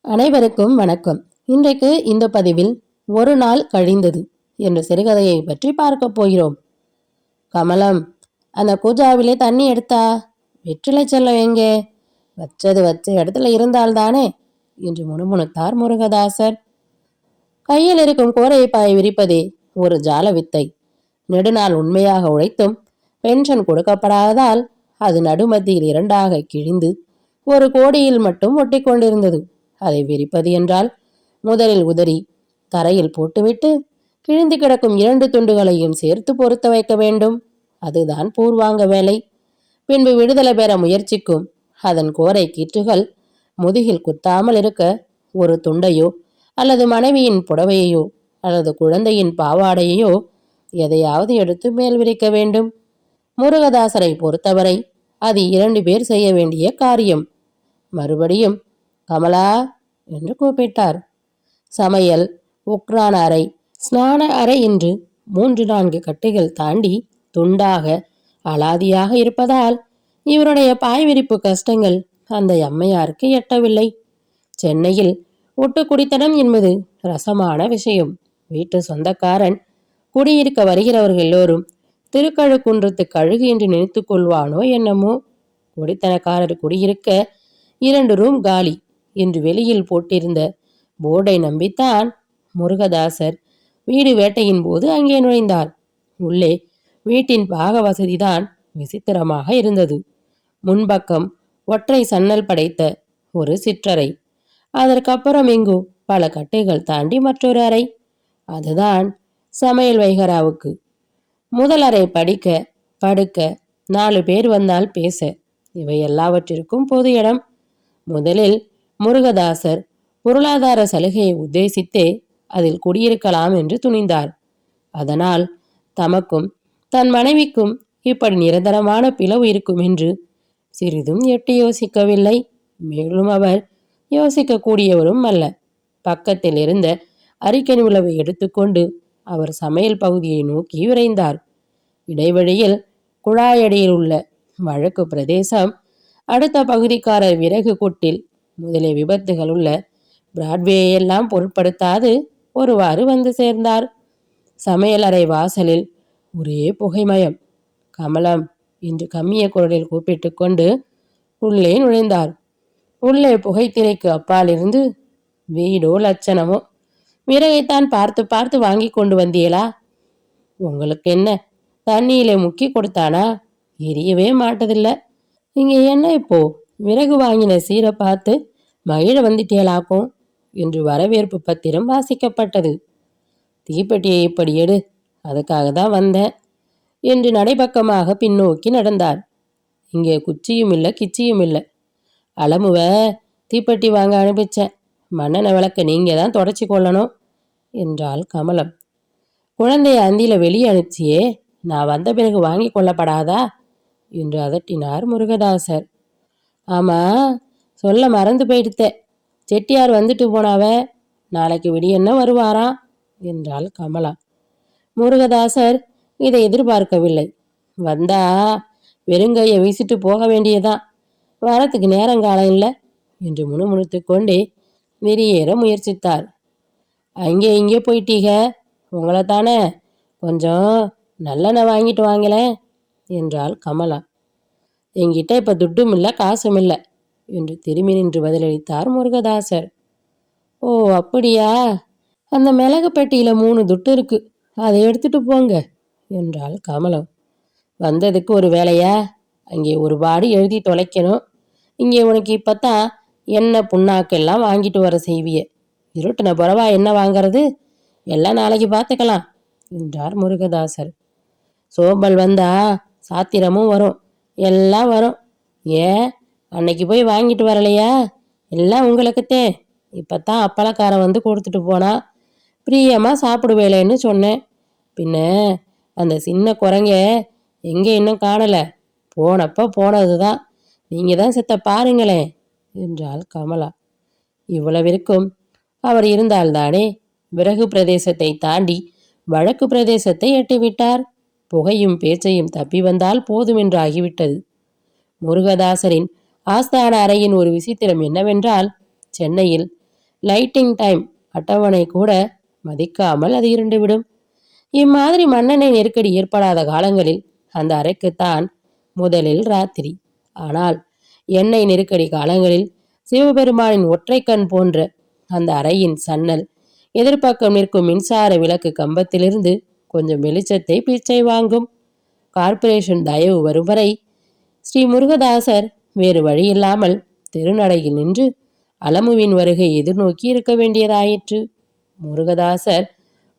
அனைவருக்கும் வணக்கம். இன்றைக்கு இந்த பதிவில் ஒரு நாள் கழிந்தது என்ற சிறுகதையை பற்றி பார்க்க போகிறோம். கமலம், அந்த கூஜாவிலே தண்ணி எடுத்தா? வெற்றிலை செல்லம் எங்கே? வச்சது வச்ச இடத்துல இருந்தால்தானே என்று முணுமுணுத்தார் முருகதாசர். கையில் இருக்கும் கோரைப்பாய் விரிப்பதே ஒரு ஜால வித்தை. நெடுநாள் உண்மையாக உழைத்தும் பென்ஷன் கொடுக்கப்படாததால் அது நடுமத்தியில் இரண்டாக கிழிந்து ஒரு கோடியில் மட்டும் ஒட்டி கொண்டிருந்தது. அதை விரிப்பது என்றால் முதலில் உதறி தரையில் போட்டுவிட்டு கிழிந்து கிடக்கும் 2 துண்டுகளையும் சேர்த்து பொருத்த வைக்க வேண்டும். அதுதான் பூர்வாங்க வேலை. பின்பு விடுதலை பெற முயற்சிக்கும் அதன் கோரை கீற்றுகள் முதுகில் குத்தாமல் இருக்க ஒரு துண்டையோ அல்லது மனைவியின் புடவையையோ அல்லது குழந்தையின் பாவாடையையோ எதையாவது எடுத்து மேல் விரிக்க வேண்டும். முருகதாசரை பொறுத்தவரை அது 2 பேர் செய்ய வேண்டிய காரியம். மறுபடியும் கமலா என்று கூப்பிட்டார். சமையல், உக்ரான அறை, ஸ்நான அறை என்று 3-4 கட்டுகள் தாண்டி துண்டாக அலாதியாக இருப்பதால் இவருடைய பாய்விரிப்பு கஷ்டங்கள் அந்த அம்மையாருக்கு எட்டவில்லை. சென்னையில் ஒட்டுக்குடித்தனம் என்பது ரசமான விஷயம். வீட்டு சொந்தக்காரன் குடியிருக்க வருகிறவர்கள் எல்லோரும் திருக்கழுக்குன்றத்து கழுகு என்று நினைத்து கொள்வானோ என்னமோ. குடித்தனக்காரர் குடியிருக்க 2 ரூம் காலி என்று வெளியில் போட்டிருந்த போர்டை நம்பித்தான் முருகதாசர் வீடு வேட்டையின் போது அங்கே நுழைந்தார். உள்ளே வீட்டின் பாக வசதிதான் விசித்திரமாக இருந்தது. முன்பக்கம் ஒற்றை சன்னல் படைத்த ஒரு சிற்றறை, அதற்கப்புறம் எங்கோ பல கட்டைகள் தாண்டி மற்றொரு அறை. அதுதான் சமையல் வைகராவுக்கு. முதல் அறை படிக்க, படுக்க, 4 பேர் வந்தால் பேச, இவை எல்லாவற்றிற்கும் பொது இடம். முதலில் முருகதாசர் பொருளாதார சலுகையை உத்தேசித்தே அதில் குடியிருக்கலாம் என்று துணிந்தார். அதனால் தமக்கும் தன் மனைவிக்கும் இப்படி நிரந்தரமான பிளவு இருக்கும் என்று சிறிதும் எட்டி யோசிக்கவில்லை. மேலும் அவர் யோசிக்கக்கூடியவரும் அல்ல. பக்கத்தில் இருந்த அரிக்கன் உளவை எடுத்துக்கொண்டு அவர் சமையல் பகுதியை நோக்கி விரைந்தார். இடைவெளியில் குழாயடியில் உள்ள வழக்கு பிரதேசம், அடுத்த பகுதிக்காரர் விறகு கொட்டில் முதலிய விபத்துகள் உள்ள பிராட்வேயெல்லாம் பொருட்படுத்தாது ஒருவாறு வந்து சேர்ந்தார். சமையலறை வாசலில் ஒரே புகைமயம். கமலம் என்று கம்மிய குரலில் கூப்பிட்டு கொண்டு உள்ளே நுழைந்தார். உள்ளே புகைத்திரைக்கு அப்பால் இருந்து வீடோ லட்சணமோ. விறகைத்தான் பார்த்து பார்த்து வாங்கி கொண்டு வந்தியலா? உங்களுக்கு என்ன, தண்ணியிலே முக்கி கொடுத்தானா? எரியவே மாட்டதில்ல. இங்கே என்ன இப்போ விறகு வாங்கின சீரை பார்த்து மகிழ வந்துட்டேலாக்கும் என்று வரவேற்பு பத்திரம் வாசிக்கப்பட்டது. தீப்பெட்டியை இப்படி எடு, அதுக்காக தான் வந்தேன் என்று நடைபக்கமாக பின்னோக்கி நடந்தார். இங்கே குச்சியும் இல்லை கிச்சியும் இல்லை. அலமுவ தீப்பெட்டி வாங்க அனுப்பிச்சேன். மண்ணெண்ண விளக்க நீங்கள் தான் தொடச்சி கொள்ளணும் என்றாள் கமலம். குழந்தைய அந்தியில வெளியே அனுப்பிச்சியே, நான் வந்த பிறகு வாங்கி கொள்ளப்படாதா என்று அதட்டினார் முருகதாசர். ஆமா, சொல்ல மறந்து போயிடுத்தே. செட்டியார் வந்துட்டு போனாவ, நாளைக்கு விடியன்ன வருவாராம் என்றாள் கமலா. முருகதாசர் இதை எதிர்பார்க்கவில்லை. வந்தா வெறுங்கையை வீசிட்டு போக வேண்டியதான், வரத்துக்கு நேரங்காலம் இல்லை என்று முணுமுணுத்து கொண்டே வெளியேற முயற்சித்தார். அங்கே இங்கே போயிட்டீங்க, உங்களை தானே, கொஞ்சம் நல்லெண்ணெய் வாங்கிட்டு வாங்கலேன் என்றாள் கமலா. என்கிட்ட இப்போ துட்டும் இல்லை காசும் இல்லை என்று திரும்பி நின்று பதிலளித்தார் முருகதாசர். ஓ அப்படியா, அந்த மிளகு பெட்டியில 3 துட்டு இருக்கு, அதை எடுத்துட்டு போங்க என்றாள் கமலம். வந்ததுக்கு ஒரு வேலையா? அங்கே ஒரு பாடு எழுதி தொலைக்கணும். இங்கே உனக்கு இப்பத்தான் என்ன புண்ணாக்கெல்லாம் வாங்கிட்டு வர செய்விய. இருட்டின புறவா என்ன வாங்கிறது, எல்லாம் நாளைக்கு பார்த்துக்கலாம் என்றார் முருகதாசர். சோம்பல் வந்தா சாத்திரமும் வரும், எல்லாம் வரும். ஏன் அன்னைக்கு போய் வாங்கிட்டு வரலையா? எல்லாம் உங்களுக்குத்தே. இப்பத்தான் அப்பளக்காரன் வந்து கொடுத்துட்டு போனா, பிரியமாக சாப்பிடுவேலேன்னு சொன்னேன். பின்ன அந்த சின்ன குரங்க எங்கே இன்னும் காணலை, போனப்போ போனது தான். நீங்கள் தான் செத்த பாருங்களேன் என்றாள் கமலா. இவ்வளவிற்கும் அவர் இருந்தால்தானே. விறகு பிரதேசத்தை தாண்டி வழக்கு பிரதேசத்தை எட்டிவிட்டார். புகையும் பேச்சையும் தப்பி வந்தால் போதும் என்று ஆகிவிட்டது. முருகதாசரின் ஆஸ்தான அறையின் ஒரு விசித்திரம் என்னவென்றால், சென்னையில் லைட்டிங் டைம் அட்டவணை கூட மதிக்காமல் அது இருண்டுவிடும். இம்மாதிரி மண்ணெண்ணெய் நெருக்கடி ஏற்படாத காலங்களில் அந்த அறைக்குத்தான் முதலில் ராத்திரி. ஆனால் எண்ணெய் நெருக்கடி காலங்களில் சிவபெருமானின் ஒற்றை கண் போன்ற அந்த அறையின் சன்னல் எதிர்ப்பக்கம் நிற்கும் மின்சார விளக்கு கம்பத்திலிருந்து கொஞ்சம் வெளிச்சத்தை பிச்சை வாங்கும். கார்ப்பரேஷன் தயவு வரும் வரை ஸ்ரீ முருகதாசர் வேறு வழியில்லாமல் தெருநடையில் நின்று அலமுவின் வருகை எதிர்நோக்கி இருக்க வேண்டியதாயிற்று. முருகதாசர்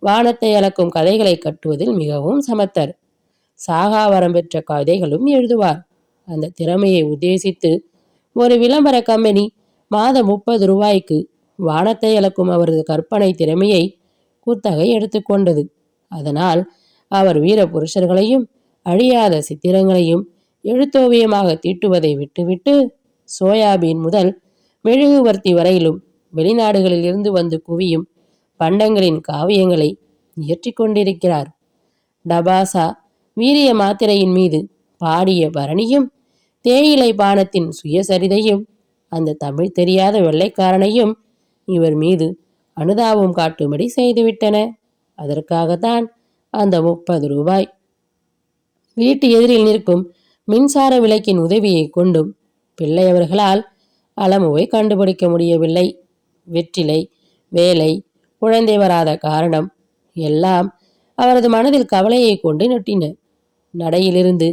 வானத்தை அளக்கும் கதைகளை கட்டுவதில் மிகவும் சமத்தர். சாகாவரம் பெற்ற கதைகளும் எழுதுவார். அந்த திறமையை உத்தேசித்து ஒரு விளம்பர கம்பெனி மாதம் 30 ரூபாய்க்கு வானத்தை அளக்கும் அவரது கற்பனை திறமையை குத்தகை எடுத்துக்கொண்டது. அதனால் அவர் வீர புருஷர்களையும் அழியாத சித்திரங்களையும் எழுத்தோவியமாக தீட்டுவதை விட்டுவிட்டு சோயாபீன் முதல் மெழுகுவர்த்தி வரையிலும் வெளிநாடுகளில் இருந்து வந்து குவியும் பண்டங்களின் காவியங்களை இயற்றி கொண்டிருக்கிறார். டபாசா வீரிய மாத்திரையின் மீது பாடிய பரணியும் தேயிலை பானத்தின் சுயசரிதையும் அந்த தமிழ் தெரியாத வெள்ளைக்காரனையும் இவர் மீது அனுதாபம் காட்டும்படி செய்துவிட்டன. அதற்காகத்தான் அந்த 30 ரூபாய். வீட்டு எதிரில் நிற்கும் மின்சார விளக்கின் உதவியை கொண்டும் பிள்ளையவர்களால் அலமுவை கண்டுபிடிக்க முடியவில்லை. வெற்றிலை, வேலை, குழந்தை வராத காரணம் எல்லாம் அவரது மனதில் கவலையை கொண்டு நொட்டின. நடையிலிருந்து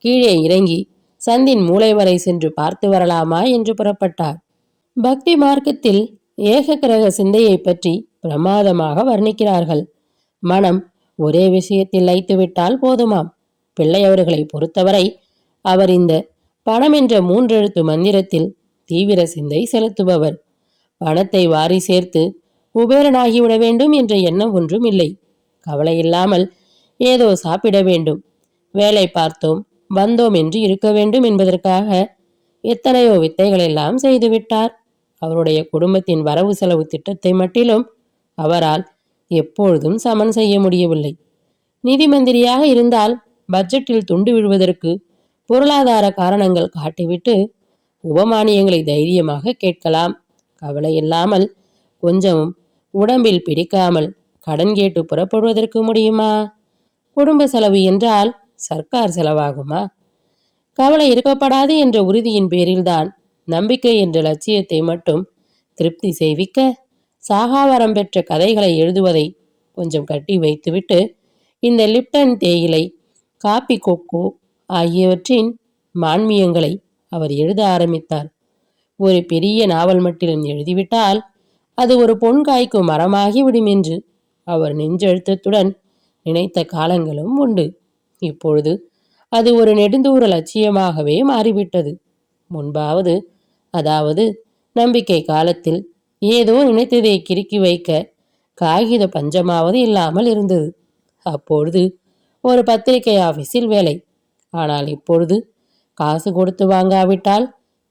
கீழே இறங்கி சந்தின் மூளை வரை சென்று பார்த்து வரலாமா என்று புறப்பட்டார். பக்தி மார்க்கத்தில் ஏக கிரக சிந்தையை பற்றி பிரமாதமாக வர்ணிக்கிறார்கள். மனம் ஒரே விஷயத்தில் லைத்துவிட்டால் போதுமாம். பிள்ளையவர்களை பொறுத்தவரை அவர் இந்த பணம் என்ற 3 எழுத்து மந்திரத்தில் தீவிர சிந்தை செலுத்துபவர். பணத்தை வாரி சேர்த்து குபேரனாகிவிட வேண்டும் என்ற எண்ணம் ஒன்றும் இல்லை. கவலை இல்லாமல் ஏதோ சாப்பிட வேண்டும், வேலை பார்த்தோம் வந்தோம் என்று இருக்க வேண்டும் என்பதற்காக எத்தனையோ வித்தைகளெல்லாம் செய்துவிட்டார். அவருடைய குடும்பத்தின் வரவு செலவு திட்டத்தை மட்டிலும் அவரால் எப்பொழுதும் சமன் செய்ய முடியவில்லை. நிதி மந்திரியாக இருந்தால் பட்ஜெட்டில் துண்டு விழுவதற்கு பொருளாதார காரணங்கள் காட்டிவிட்டு உபமானியங்களை தைரியமாக கேட்கலாம். கவலை இல்லாமல் கொஞ்சமும் உடம்பில் பிடிக்காமல் கடன் கேட்டு புறப்படுவதற்கு முடியுமா? குடும்ப செலவு என்றால் சர்க்கார் செலவாகுமா? கவலை இருக்கப்படாது என்ற உறுதியின் பேரில்தான் நம்பிக்கை என்ற லட்சியத்தை மட்டும் திருப்தி செய்விக்க சாகாவரம் பெற்ற கதைகளை எழுதுவதை கொஞ்சம் கட்டி வைத்துவிட்டு இந்த லிப்டன் தேயிலை, காப்பி, கொக்கோ ஆகியவற்றின் மான்மியங்களை அவர் எழுத ஆரம்பித்தார். ஒரு பெரிய நாவல் மட்டிலும் எழுதிவிட்டால் அது ஒரு பொன் காய்க்கும் மரமாகி விடும் என்று அவர் நெஞ்செழுத்தத்துடன் நினைத்த காலங்களும் உண்டு. இப்பொழுது அது ஒரு நெடுந்தூர லட்சியமாகவே மாறிவிட்டது. முன்பாவது, அதாவது நம்பிக்கை காலத்தில் ஏதோ நினைத்ததை கிறுக்கி வைக்க காகித பஞ்சமாவது இல்லாமல் இருந்தது. அப்பொழுது ஒரு பத்திரிகை ஆபீஸில் வேலை. ஆனால் இப்பொழுது காசு கொடுத்து வாங்காவிட்டால்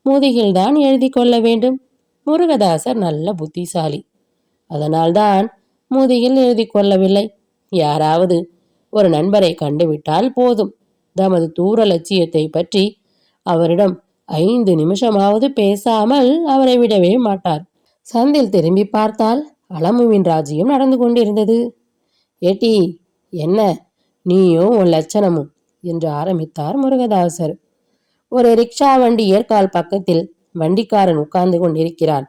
முதுகில்தான் எழுதி கொள்ள வேண்டும். முருகதாசர் நல்ல புத்திசாலி. அதனால்தான் முதுகில் எழுதி கொள்ளவில்லை. யாராவது ஒரு நண்பரை கண்டுவிட்டால் போதும், தமது தூர லட்சியத்தை பற்றி அவரிடம் 5 நிமிஷமாவது பேசாமல் அவரை விடவே மாட்டார். சந்தில் திரும்பி பார்த்தால் அலமுவின் ராஜ்யம் நடந்து கொண்டிருந்தது. ஏட்டி, என்ன நீயும் உன் லட்சணமும் என்று ஆரம்பித்தார் முருகதாசர். ஒரு ரிக்ஷா வண்டி ஏற்கால் பக்கத்தில் வண்டிக்காரன் உட்கார்ந்து கொண்டிருக்கிறான்.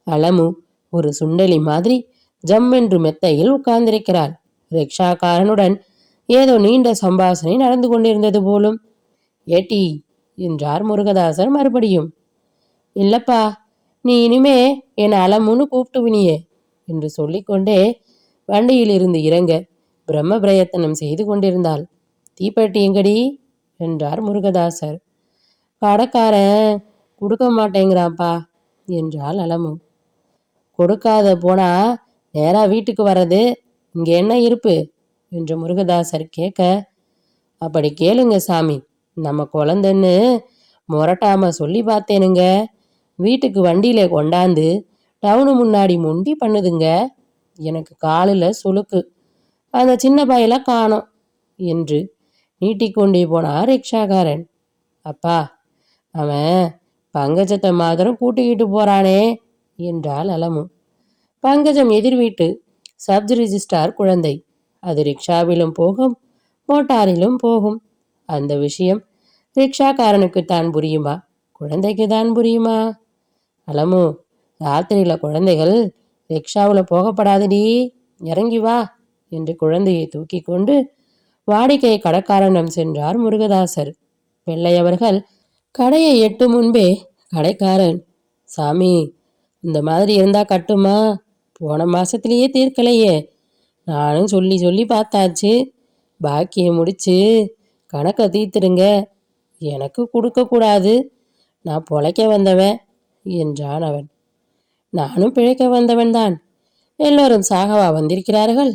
அலமு ஒரு சுண்டலி மாதிரி ஜம்மென்று மெத்தையில் உட்கார்ந்திருக்கிறாள். ரிக்ஷாக்காரனுடன் ஏதோ நீண்ட சம்பாஷணை நடந்து கொண்டிருந்தது போலும். ஏட்டி என்றார் முருகதாசர் மறுபடியும். இல்லப்பா, நீ இனிமே என் அலமுன்னு கூப்பிட்டுவினியே என்று சொல்லிக்கொண்டே வண்டியில் இருந்து இறங்க பிரம்ம பிரயத்தனம் செய்து கொண்டிருந்தாள். தீப்பெட்டி எங்கடி என்றார் முருகதாசர். கடைக்காரன் கொடுக்க மாட்டேங்கிறான்ப்பா என்றாள் அலமு. கொடுக்காத போனா நேரா வீட்டுக்கு வர்றது, இங்க என்ன இருப்பு என்று முருகதாசர் கேட்க, அப்படி கேளுங்க சாமி, நம்ம குழந்தைன்னு முரட்டாம சொல்லி பார்த்தேனுங்க. வீட்டுக்கு வண்டியில கொண்டாந்து டவுனு முன்னாடி முண்டி பண்ணுதுங்க. எனக்கு காலில் சுளுக்கு, அந்த சின்ன பையில காணோம் என்று நீட்டிக்கொண்டே போனார் ரிக்ஷாக்காரன். அப்பா, அவன் பங்கஜத்தை மாத்திரம் கூட்டிக்கிட்டு போறானே என்றாள் அலமு. பங்கஜம் எதிர் வீட்டு சப் ரிஜிஸ்டார் குழந்தை. அது ரிக்ஷாவிலும் போகும், மோட்டாரிலும் போகும். அந்த விஷயம் ரிக்ஷாக்காரனுக்கு தான் புரியுமா, குழந்தைக்கு தான் புரியுமா? அலமு, ராத்திரியில குழந்தைகள் ரிக்ஷாவில் போகப்படாதடி, இறங்கி வா என்று குழந்தையை தூக்கி கொண்டு வாடிக்கை கடைக்காரனிடம் சென்றார் முருகதாசர். பிள்ளையவர்கள் கடையை எட்டு முன்பே கடைக்காரன், சாமி, இந்த மாதிரி இருந்தா கட்டுமா? போன மாசத்திலேயே தீர்க்கலையே. நானும் சொல்லி சொல்லி பார்த்தாச்சு. பாக்கியை முடிச்சு கணக்கை தீர்த்துருங்க. எனக்கு கொடுக்கக்கூடாது. நான் பொழைக்க வந்தவன் என்றான் அவன். நானும் பிழைக்க வந்தவன் தான். எல்லோரும் சாகவா வந்திருக்கிறார்கள்?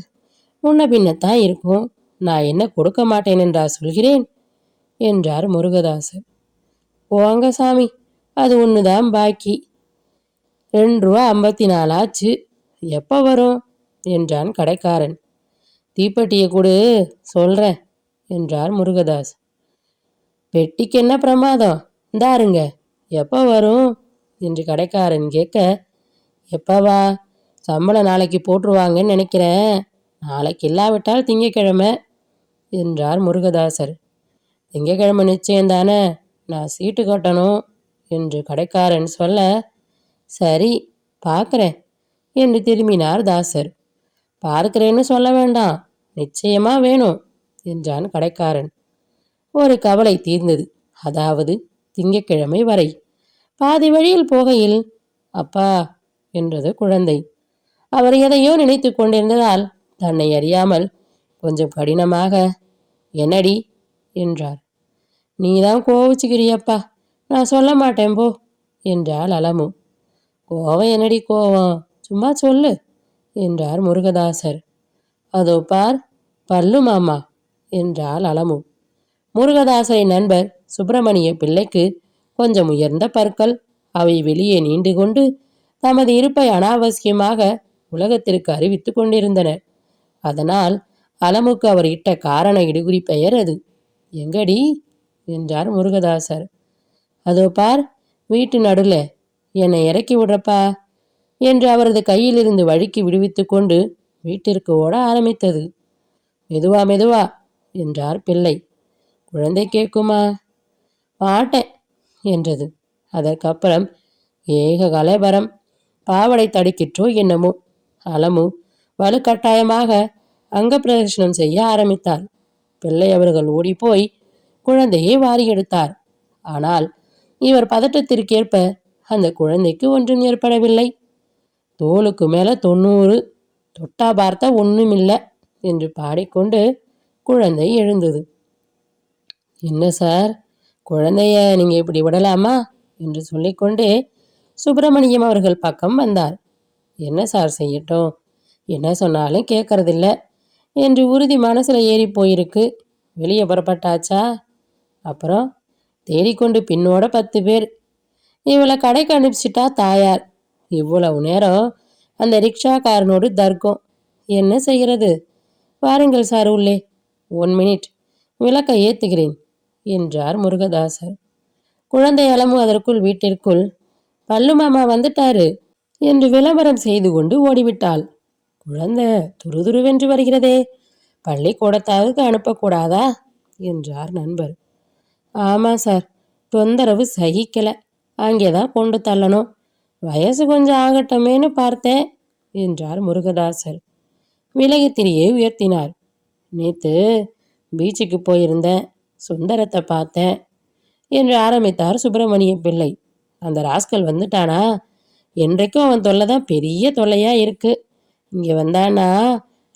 முன்ன பின்னத்தான் இருக்கும். நான் என்ன கொடுக்க மாட்டேன் என்றா சொல்கிறேன் என்றார் முருகதாசர். போங்க சாமி, அது ஒண்ணுதான் பாக்கி. 2 ரூபா 54 ஆச்சு. எப்போ வரும் என்றான் கடைக்காரன். தீப்பெட்டியை கொடு, சொல்றேன் என்றார் முருகதாஸ். பெட்டிக்கு என்ன பிரமாதம், இந்தாருங்க. எப்போ வரும் என்று கடைக்காரன் கேட்க, எப்பவா? சம்பளம் நாளைக்கு போட்டுருவாங்கன்னு நினைக்கிறேன். நாளைக்கு இல்லாவிட்டால் திங்கக்கிழமை என்றார் முருகதாசர். திங்கக்கிழமை நிச்சயம்தானே, நான் சீட்டு கட்டணும் என்று கடைக்காரன் சொல்ல, சரி பார்க்குறேன் என்று திரும்பினார் தாசர். பார்க்கிறேன்னு சொல்ல வேண்டாம், நிச்சயமா வேணும் என்றான் கடைக்காரன். ஒரு கவலை தீர்ந்தது. அதாவது திங்கக்கிழமை வரை. பாதி வழியில் போகையில் அப்பா என்றது குழந்தை. அவர் எதையோ நினைத்து கொண்டிருந்ததால் தன்னை அறியாமல் கொஞ்சம் கடினமாக என்னடி என்றார். நீதான் கோவிச்சுக்கிறியப்பா, நான் சொல்ல மாட்டேன் போ என்றாள் அலமு. கோவம் என்னடி கோவம், சும்மா சொல்லு என்றார் முருகதாசர். அதோ பார் பல்லு மாமா என்றாள் அலமு. முருகதாசரின் நண்பர் சுப்பிரமணிய பிள்ளைக்கு கொஞ்சம் உயர்ந்த பற்கள். அவை வெளியே நீண்டு கொண்டு தமது இருப்பை அனாவசியமாக உலகத்திற்கு அறிவித்து கொண்டிருந்தனர். அதனால் அலமுக்கு அவர் இட்ட காரண இடுகுறி பெயர் அது. எங்கடி என்றார் முருகதாசர். அதோ பார் வீட்டு நடுல, என்னை இறக்கி விடுறப்பா என்று அவரது கையிலிருந்து வழுக்கி விடுவித்து கொண்டு வீட்டிற்கு ஓட ஆரம்பித்தது. மெதுவா மெதுவா என்றார் பிள்ளை. குழந்தை கேட்குமா? மாட்டேன் என்றது. அதற்கப்புறம் ஏக கலைபரம். பாவடை தடுக்கிற்றோ என்னமோ, அலமு வலுக்கட்டாயமாக அங்க பிரதர்ஷனம் செய்ய ஆரம்பித்தார். பிள்ளை அவர்கள் ஓடிப்போய் குழந்தையை வாரி எடுத்தார். ஆனால் இவர் பதட்டத்திற்கேற்ப அந்த குழந்தைக்கு ஒன்றும் ஏற்படவில்லை. தோளுக்கு மேல 90, தொட்டா பார்த்தா ஒண்ணுமில்ல என்று பாடிக்கொண்டு குழந்தை எழுந்தது. என்ன சார், குழந்தைய நீங்க இப்படி விடலாமா என்று சொல்லிக்கொண்டே சுப்பிரமணியம் அவர்கள் பக்கம் வந்தார். என்ன சார் செய்யட்டும், என்ன சொன்னாலும் கேட்கறதில்ல என்று உறுதி மனசுல ஏறி போயிருக்கு. வெளியே புறப்பட்டாச்சா? அப்புறம் தேடிக்கொண்டு பின்னோட 10 பேர். இவளை கடைக்கு அனுப்பிச்சிட்டா தாயார். இவ்வளவு நேரம் அந்த ரிக்ஷாக்காரனோடு தர்க்கம். என்ன செய்கிறது? வாருங்கள் சார் உள்ளே. 1 மினிட், விளக்கை ஏத்துகிறேன் என்றார் முருகதாசர். குழந்தை அலமு அதற்குள் வீட்டிற்குள் பல்லு மாமா வந்துட்டாரு என்று விளம்பரம் செய்து கொண்டு ஓடிவிட்டாள். குழந்தை துருதுருவென்று வருகிறதே, பள்ளிக்கூடத்தாவுக்கு அனுப்பக்கூடாதா என்றார் நண்பர். ஆமா சார், தொந்தரவு சகிக்கல, அங்கேதான் கொண்டு தள்ளணும். வயசு கொஞ்சம் ஆகட்டமேனு பார்த்தேன் என்றார் முருகதாசர். விலகு திரியை உயர்த்தினார். நேத்து பீச்சுக்கு போயிருந்தேன், சுந்தரத்தை பார்த்தேன் என்று ஆரம்பித்தார் சுப்பிரமணிய பிள்ளை. அந்த ராஸ்கல் வந்துட்டானா? என்றைக்கும் அவன் தொல்லை தான் பெரிய தொல்லையா இருக்கு. இங்கே வந்தானா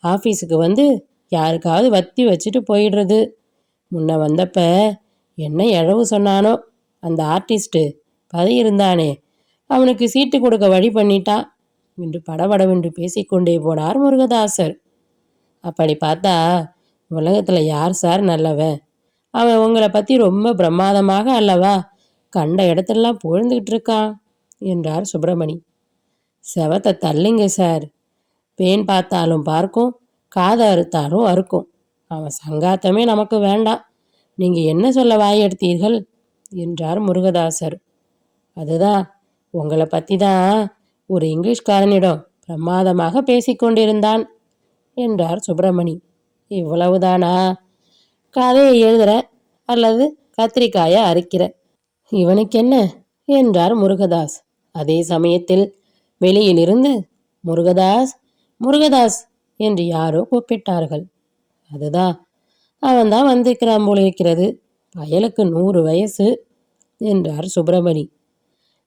ஆஃபீஸுக்கு வந்து யாருக்காவது வத்தி வச்சுட்டு போயிடுறது. முன்ன வந்தப்ப என்ன இழவு சொன்னானோ, அந்த ஆர்டிஸ்ட்டு பதி இருந்தானே, அவனுக்கு சீட்டு கொடுக்க வழி பண்ணிட்டான் என்று படபடவென்று பேசிக்கொண்டே போனார் முருகதாசர். அப்படி பார்த்தா உலகத்தில் யார் சார் நல்லவன்? அவன் உங்களை பற்றி ரொம்ப பிரமாதமாக அல்லவா கண்ட இடத்தெல்லாம் புகழ்ந்துக்கிட்டு இருக்கான் என்றார் சுப்பிரமணி. செவத்தை தள்ளுங்க சார், பேன் பார்த்தாலும் பார்க்கும், காதை அறுத்தாலும் அறுக்கும். அவன் சங்காத்தமே நமக்கு வேண்டாம். நீங்கள் என்ன சொல்ல வாயெடுத்தீர்கள் என்றார் முருகதாசர். அதுதான், உங்களை பற்றி தான் ஒரு இங்கிலீஷ்காரனிடம் பிரமாதமாக பேசிக்கொண்டிருந்தான் என்றார் சுப்பிரமணி. இவ்வளவுதானா? கதையை எழுதுற அல்லது கத்திரிக்காயை அறுக்கிற, இவனுக்கென்ன என்றார் முருகதாஸ். அதே சமயத்தில் வெளியிலிருந்து முருகதாஸ், முருகதாஸ் என்று யாரோ கூப்பிட்டார்கள். அதுதான், அவன்தான் வந்திருக்கிறான் போலிருக்கிறது. பயலுக்கு 100 வயசு என்றார் சுப்பிரமணி.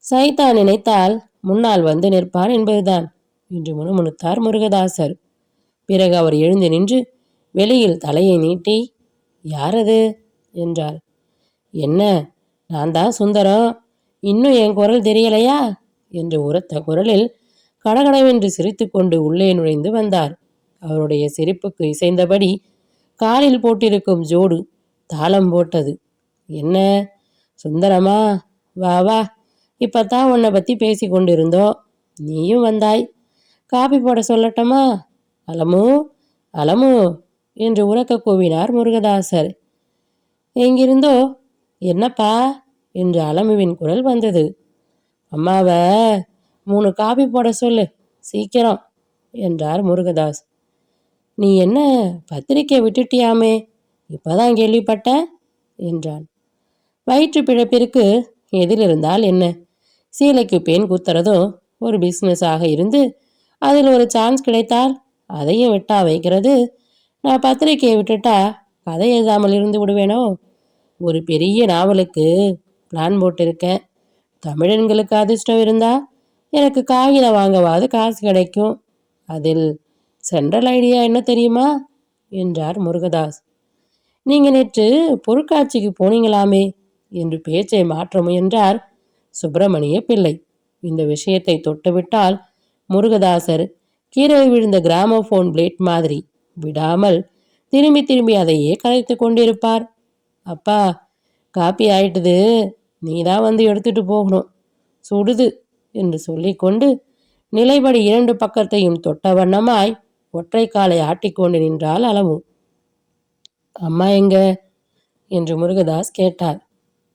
சைத்தான் நினைத்தால் முன்னால் வந்து நிற்பான் என்பதுதான் என்று முணுமுணுத்தார் முருகதாசர். பிறகு அவர் எழுந்து நின்று வெளியில் தலையை நீட்டி, யாரது என்றார். என்ன, நான் தான் சுந்தரம், இன்னும் என் குரல் தெரியலையா என்று உரத்த குரலில் கடகடவென்று சிரித்து கொண்டு உள்ளே நுழைந்து வந்தார். அவருடைய சிரிப்புக்கு இசைந்தபடி காலில் போட்டிருக்கும் ஜோடு தாளம் போட்டது. என்ன சுந்தரமா, வா வா, இப்பத்தான் உன்னை பற்றி பேசி கொண்டிருந்தோம், நீயும் வந்தாய். காபி போட சொல்லட்டமா? அலமு, அலமு என்று உரக்க கூவினார் முருகதாசர். எங்கிருந்தோ, என்னப்பா என்று அலமுவின் குரல் வந்தது. அம்மாவை 3 காபி போட சொல்லு, சீக்கிரம் என்றார் முருகதாஸ். நீ என்ன பத்திரிக்கை விட்டுட்டியாமே, இப்பதான் கேள்விப்பட்டேன் என்றான். வயிற்று பிழப்பிற்கு எதிலிருந்தால் என்ன, சீலைக்கு பேன் குத்துறதும் ஒரு பிஸ்னஸாக இருந்து அதில் ஒரு சான்ஸ் கிடைத்தால் அதையும் விட்டா வைக்கிறது. நான் பத்திரிக்கையை விட்டுட்டா கதை எழுதாமல் இருந்து விடுவேனோ? ஒரு பெரிய நாவலுக்கு பிளான் போட்டிருக்கேன். தமிழன்களுக்கு அதிர்ஷ்டம் இருந்தா எனக்கு காகிதம் வாங்கவாது காசு கிடைக்கும். அதில் சென்ட்ரல் ஐடியா என்ன தெரியுமா என்றார் முருகதாஸ். நீங்க நேற்று பொருட்காட்சிக்கு போனீங்களாமே என்று பேச்சை மாற்ற முயன்றார் சுப்பிரமணிய பிள்ளை. இந்த விஷயத்தை தொட்டுவிட்டால் முருகதாசர் கீழே விழுந்த கிராமோபோன் பிளேட் மாதிரி விடாமல் திரும்பி திரும்பி அதையே கலைத்து கொண்டிருப்பார். அப்பா, காப்பி ஆயிட்டுது, நீதான் வந்து எடுத்துட்டு போகணும், சுடுது என்று சொல்லிக்கொண்டு நிலைபடி 2 பக்கத்தையும் தொட்ட வண்ணமாய் ஒற்றை காலை ஆட்டிக்கொண்டு நின்றாள் அலமு. அம்மா எங்க என்று முருகதாஸ் கேட்டார்.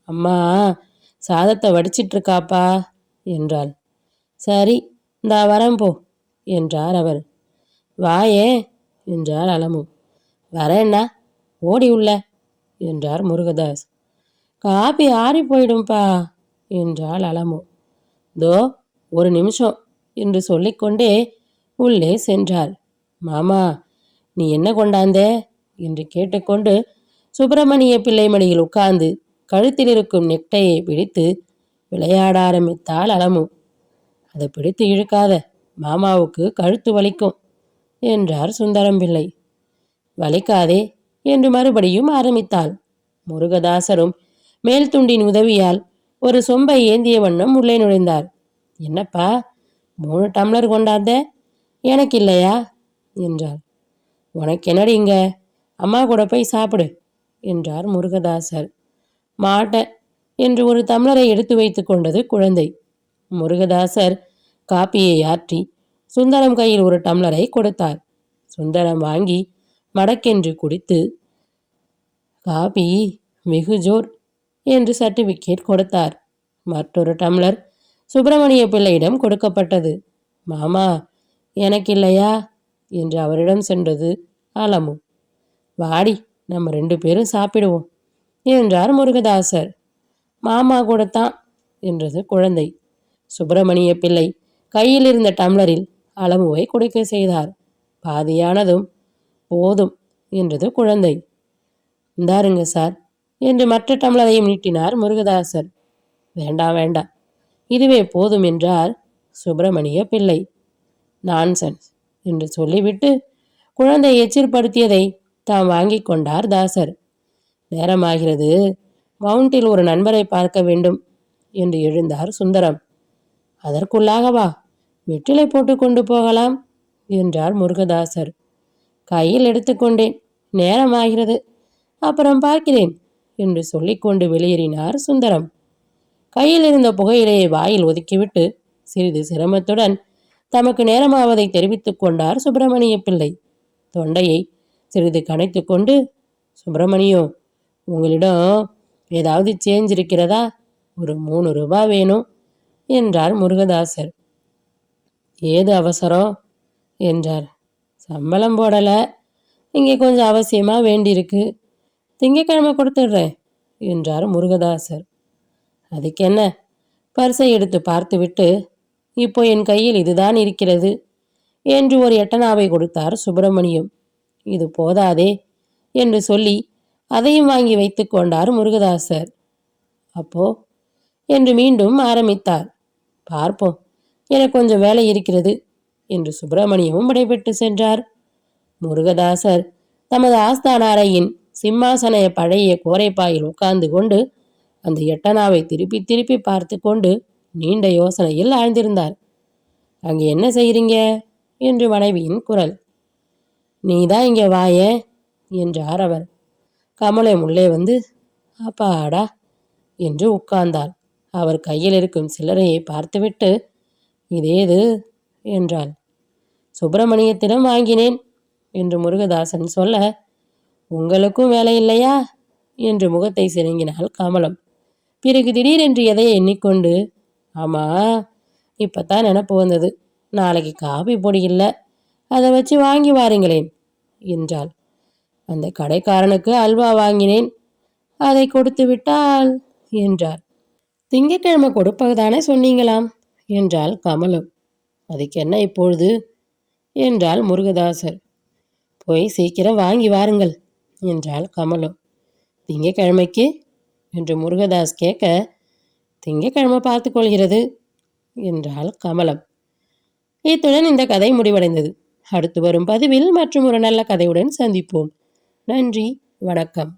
அம்மா சாதத்தை வடிச்சிட்டு இருக்காப்பா என்றாள். சரி, இந்தா வரேன் போ என்றார் அவர். வாயே என்றார் அலமு. வரேன்னா ஓடி உள்ள என்றார் முருகதாஸ். காபி ஆறி போயிடும்பா என்றாள் அலமு. தோ 1 நிமிஷம் என்று சொல்லிக்கொண்டே உள்ளே சென்றார். மாமா, நீ என்ன கொண்டாந்தே என்று கேட்டுக்கொண்டு சுப்பிரமணிய பிள்ளை மடியில் உட்கார்ந்து கழுத்தில் இருக்கும் நெக்டையை பிடித்து விளையாட ஆரம்பித்தாள் அலமு. அதை பிடித்து இழுக்காத, மாமாவுக்கு கழுத்து வலிக்கும் என்றார் சுந்தரம் பிள்ளை. வலிக்காதே என்று மறுபடியும் ஆரம்பித்தாள். முருகதாசரும் மேல் துண்டின் உதவியால் ஒரு சொம்பை ஏந்திய வண்ணம் உள்ளே நுழைந்தார். என்னப்பா 3 டம்ளர் கொண்டாந்த, எனக்கு இல்லையா என்றார். உனக்கு என்னடிங்க, அம்மா கூட போய் சாப்பிடு என்றார் முருகதாசர். மாட்டேன் என்று ஒரு டம்ளரை எடுத்து வைத்து கொண்டது குழந்தை. முருகதாசர் காப்பியை ஆற்றி சுந்தரம் கையில் ஒரு டம்ளரை கொடுத்தார். சுந்தரம் வாங்கி மடக்கென்று குடித்து, காபி வெகு ஜோர் என்று சர்டிபிகேட் கொடுத்தார். மற்றொரு டம்ளர் சுப்பிரமணிய பிள்ளையிடம் கொடுக்கப்பட்டது. மாமா, எனக்கு இல்லையா என்று அவரிடம் சென்றது அலமு. வாடி, நம்ம 2 பேரும் சாப்பிடுவோம் என்றார் முருகதாசர். மாமா கூடத்தான் என்றது குழந்தை. சுப்பிரமணிய பிள்ளை கையில் இருந்த டம்ளரில் அலமுவை குடிக்க செய்தார். பாதியானதும் போதும் என்றது குழந்தை. இந்தாருங்க சார் என்று மற்ற டம்ளரையும் நீட்டினார் முருகதாசர். வேண்டாம் வேண்டாம், இதுவே போதும் என்றார் சுப்பிரமணிய பிள்ளை. நான்சென்ஸ் என்று சொல்லிவிட்டு குழந்தை எச்சிற்படுத்தியதை தாம் வாங்கி கொண்டார் தாசர். நேரமாகிறது, மவுண்டில் ஒரு நண்பரை பார்க்க வேண்டும் என்று எழுந்தார் சுந்தரம். அதற்குள்ளாகவா? வெற்றிலை போட்டு கொண்டு போகலாம் என்றார் முருகதாசர். கையில் எடுத்துக்கொண்டேன், நேரமாகிறது, அப்புறம் பார்க்கிறேன் என்று சொல்லிக்கொண்டு வெளியேறினார் சுந்தரம். கையில் இருந்த புகையிலையை வாயில் ஒதுக்கிவிட்டு சிறிது சிரமத்துடன் தமக்கு நேரமாவதை தெரிவித்துக் கொண்டார் சுப்பிரமணிய பிள்ளை. தொண்டையை சிறிது கனைத்து கொண்டு, சுப்பிரமணியோ, உங்களிடம் ஏதாவது சேஞ்ச் இருக்கிறதா? ஒரு 3 ரூபாய் வேணும் என்றார் முருகதாசர். ஏது அவசரம் என்றார். சம்பளம் போடலை, இங்கே கொஞ்சம் அவசியமாக வேண்டியிருக்கு, திங்கக்கிழமை கொடுத்துடுறேன் என்றார் முருகதாசர். அதுக்கு என்ன? பர்ஸை எடுத்து பார்த்துவிட்டு, இப்போ என் கையில் இதுதான் இருக்கிறது என்று ஒரு எட்டனாவை கொடுத்தார் சுப்பிரமணியம். இது போதாதே என்று சொல்லி அதையும் வாங்கி வைத்து கொண்டார் முருகதாசர். அப்போ என்று மீண்டும் ஆரம்பித்தார். பார்ப்போம், எனக்கு கொஞ்சம் வேலை இருக்கிறது என்று சுப்பிரமணியமும் விடைபெற்று சென்றார். முருகதாசர் தமது ஆஸ்தான அறையின் சிம்மாசன பழைய கோரைப்பாயில் உட்கார்ந்து கொண்டு அந்த எட்டனாவை திருப்பி திருப்பி பார்த்து கொண்டு நீண்ட யோசனையில் ஆழ்ந்திருந்தார். அங்கே என்ன செய்கிறீங்க என்று மனைவியின் குரல். நீதான் இங்கே வாய என்றார் அவர். கமலம் உள்ளே வந்து அப்பாடா என்று உட்கார்ந்தாள். அவர் கையில் இருக்கும் சில்லறையை பார்த்துவிட்டு இதேது என்றாள். சுப்பிரமணியத்திடம் வாங்கினேன் என்று முருகதாசன் சொல்ல, உங்களுக்கும் வேலை இல்லையா என்று முகத்தை சிறுங்கினாள் கமலம். பிறகு திடீரென்று எதையை எண்ணிக்கொண்டு, ஆமா, இப்பத்தான் நினப்பு வந்தது, நாளைக்கு காபி பொடி இல்லை, அதை வச்சு வாங்கி வாருங்களேன் என்றாள். அந்த கடைக்காரனுக்கு அல்வா வாங்கினேன், அதை கொடுத்து விட்டால் என்றார். திங்கக்கிழமை கொடுப்பதானே சொன்னீங்களாம் என்றாள் கமலம். அதுக்கு என்ன இப்பொழுது என்றாள் முருகதாசர். போய் சீக்கிரம் வாங்கி வாருங்கள் என்றாள் கமலம். திங்கக்கிழமைக்கு என்று முருகதாஸ் கேட்க, திங்கக்கிழமை பார்த்து கொள்கிறது என்றாள் கமலம். இத்துடன் இந்த கதை முடிவடைந்தது. அடுத்து வரும் பதிவில் மற்றும் ஒரு நல்ல கதையுடன் சந்திப்போம். நன்றி, வணக்கம்.